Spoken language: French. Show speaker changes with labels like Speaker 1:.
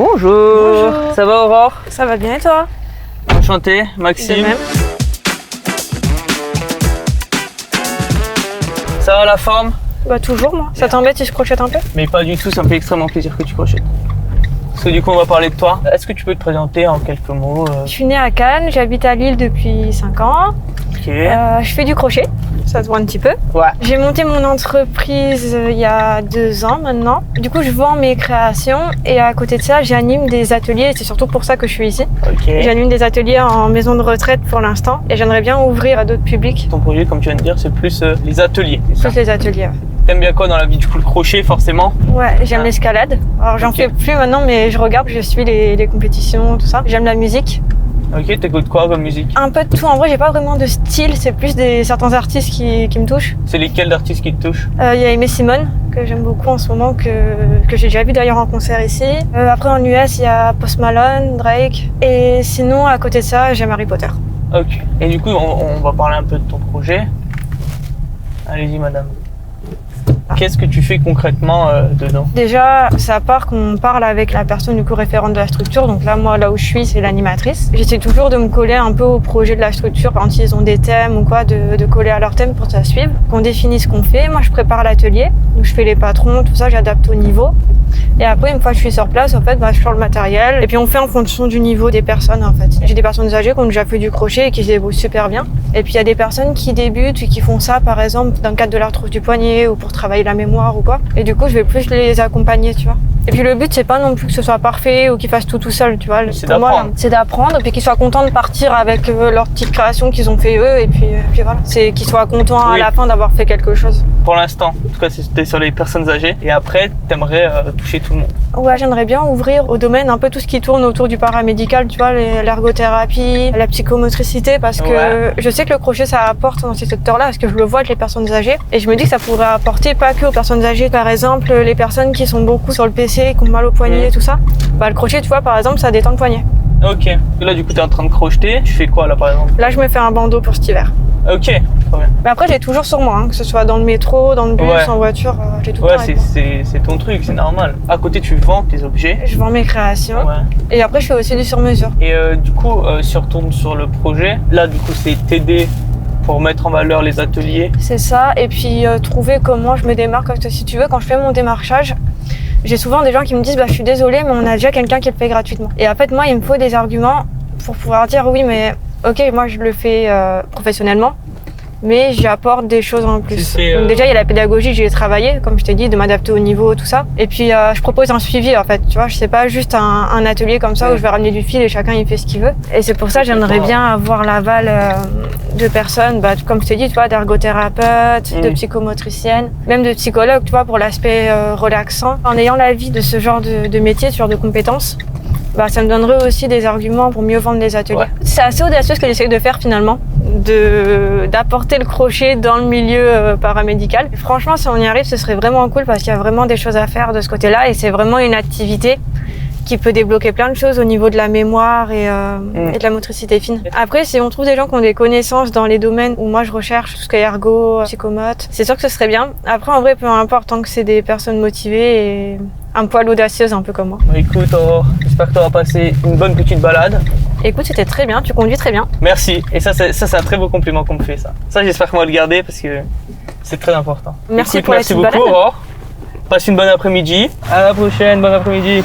Speaker 1: Bonjour.
Speaker 2: Bonjour.
Speaker 1: Ça va Aurore?
Speaker 2: Ça va bien et toi?
Speaker 1: Enchanté, Maxime.
Speaker 2: De même.
Speaker 1: Ça va la forme?
Speaker 2: Bah toujours moi. Ça t'embête si je crochette un peu?
Speaker 1: Mais pas du tout, ça me fait extrêmement plaisir que tu crochettes. Parce que du coup on va parler de toi. Est-ce que tu peux te présenter en quelques mots?
Speaker 2: Je suis née à Cannes, j'habite à Lille depuis 5 ans.
Speaker 1: Ok.
Speaker 2: Je fais du crochet, ça se voit un petit peu.
Speaker 1: Ouais.
Speaker 2: J'ai monté mon entreprise il y a 2 ans maintenant. Du coup je vends mes créations et à côté de ça j'anime des ateliers et c'est surtout pour ça que je suis ici.
Speaker 1: Ok.
Speaker 2: J'anime des ateliers en maison de retraite pour l'instant et j'aimerais bien ouvrir à d'autres publics.
Speaker 1: Ton projet, comme tu viens de dire, c'est plus les ateliers. C'est ça?
Speaker 2: Plus les ateliers. Ouais.
Speaker 1: T'aimes bien quoi dans la vie? Du coup, le crochet, forcément.
Speaker 2: Ouais, j'aime l'escalade. Alors j'en
Speaker 1: Ok.
Speaker 2: fais plus maintenant mais je regarde, je suis les compétitions, tout ça. J'aime la musique.
Speaker 1: Ok, t'écoutes quoi comme musique?
Speaker 2: Un peu de tout. En vrai, j'ai pas vraiment de style. C'est plus certains artistes qui me touchent.
Speaker 1: C'est lesquels d'artistes qui te touchent?
Speaker 2: Il y a Aimé Simone, que j'aime beaucoup en ce moment, que j'ai déjà vu d'ailleurs en concert ici. Après, en US, il y a Post Malone, Drake. Et sinon, à côté de ça, j'aime Harry Potter.
Speaker 1: Ok. Et du coup, on va parler un peu de ton projet. Allez-y, madame. Qu'est-ce que tu fais concrètement dedans?
Speaker 2: Déjà, ça part qu'on parle avec la personne du coup référente de la structure. Donc là, moi, là où je suis, c'est l'animatrice. J'essaie toujours de me coller un peu au projet de la structure. Quand ils ont des thèmes ou quoi, de coller à leur thème pour que ça suive. Qu'on définisse ce qu'on fait. Moi, je prépare l'atelier. Donc je fais les patrons, tout ça, j'adapte au niveau. Et après, une fois que je suis sur place, en fait, je change le matériel. Et puis on fait en fonction du niveau des personnes, en fait. J'ai des personnes âgées qui ont déjà fait du crochet et qui se débrouillent super bien. Et puis il y a des personnes qui débutent et qui font ça, par exemple, dans le cadre de l'arthrose du poignet ou pour travailler la mémoire ou quoi. Et du coup, je vais plus les accompagner, tu vois. Et puis le but, c'est pas non plus que ce soit parfait ou qu'ils fassent tout seul, tu vois.
Speaker 1: C'est
Speaker 2: Pour moi,
Speaker 1: d'apprendre.
Speaker 2: c'est d'apprendre et puis qu'ils soient contents de partir avec leur petite création qu'ils ont fait eux. Et puis voilà. C'est qu'ils soient contents
Speaker 1: Oui.
Speaker 2: à la fin d'avoir fait quelque chose.
Speaker 1: Pour l'instant, en tout cas, c'était sur les personnes âgées. Et après, t'aimerais toucher tout le monde.
Speaker 2: Ouais, j'aimerais bien ouvrir au domaine un peu tout ce qui tourne autour du paramédical, tu vois, l'ergothérapie, la psychomotricité, parce que
Speaker 1: Ouais.
Speaker 2: je sais que le crochet ça apporte dans ces secteurs-là, parce que je le vois avec les personnes âgées, et je me dis que ça pourrait apporter pas que aux personnes âgées, par exemple les personnes qui sont beaucoup sur le PC, qui ont mal au poignet et tout ça. Bah le crochet, tu vois, par exemple, ça détend le poignet.
Speaker 1: Ok. Et là, du coup, t'es en train de crocheter. Tu fais quoi là, par exemple?
Speaker 2: Là, je me fais un bandeau pour cet hiver.
Speaker 1: Ok. Très bien.
Speaker 2: Mais après, j'ai toujours sur moi, hein, que ce soit dans le métro, dans le bus,
Speaker 1: Ouais.
Speaker 2: en voiture, j'ai tout le
Speaker 1: Ouais,
Speaker 2: temps avec moi.
Speaker 1: c'est ton truc, c'est normal. À côté, tu vends tes objets.
Speaker 2: Je vends mes créations,
Speaker 1: Ouais.
Speaker 2: et après, je fais aussi du sur-mesure.
Speaker 1: Et du coup, si on retourne sur le projet, là, du coup, c'est t'aider pour mettre en valeur les ateliers.
Speaker 2: C'est ça, et puis trouver comment je me démarque. Parce que si tu veux, quand je fais mon démarchage, j'ai souvent des gens qui me disent je suis désolée, mais on a déjà quelqu'un qui le fait gratuitement. Et en fait, moi, il me faut des arguments pour pouvoir dire oui, mais ok, moi je le fais professionnellement, mais j'apporte des choses en plus.
Speaker 1: C'est,
Speaker 2: Donc déjà, il y a la pédagogie, j'ai travaillé, comme je t'ai dit, de m'adapter au niveau, tout ça. Et puis, je propose un suivi, en fait. Tu vois, je sais pas juste un atelier comme ça où je vais ramener du fil et chacun il fait ce qu'il veut. Et c'est pour ça que j'aimerais bien avoir l'aval de personnes, comme je t'ai dit, tu vois, d'ergothérapeutes, de psychomotriciennes, même de psychologues, tu vois, pour l'aspect relaxant. En ayant l'avis de ce genre de métier, ce genre de compétences, ça me donnerait aussi des arguments pour mieux vendre les ateliers.
Speaker 1: Ouais.
Speaker 2: C'est assez audacieux ce que j'essaie de faire finalement, d'apporter le crochet dans le milieu paramédical. Et franchement, si on y arrive, ce serait vraiment cool parce qu'il y a vraiment des choses à faire de ce côté-là et c'est vraiment une activité qui peut débloquer plein de choses au niveau de la mémoire et de la motricité fine. Après, si on trouve des gens qui ont des connaissances dans les domaines où moi je recherche, tout ce qui est ergo, psychomote, c'est sûr que ce serait bien. Après, en vrai, peu importe, tant que c'est des personnes motivées et un poil audacieuses un peu comme moi.
Speaker 1: Écoute, Aurore, j'espère que tu auras passé une bonne petite balade.
Speaker 2: Écoute, c'était très bien, tu conduis très bien.
Speaker 1: Merci. Et ça, c'est un très beau compliment qu'on me fait, ça. Ça, j'espère qu'on va le garder parce que c'est très important.
Speaker 2: Merci
Speaker 1: Écoute,
Speaker 2: pour la
Speaker 1: merci
Speaker 2: petite
Speaker 1: beaucoup,
Speaker 2: balade.
Speaker 1: Aurore. Passe une bonne après-midi. À la prochaine, bon après-midi.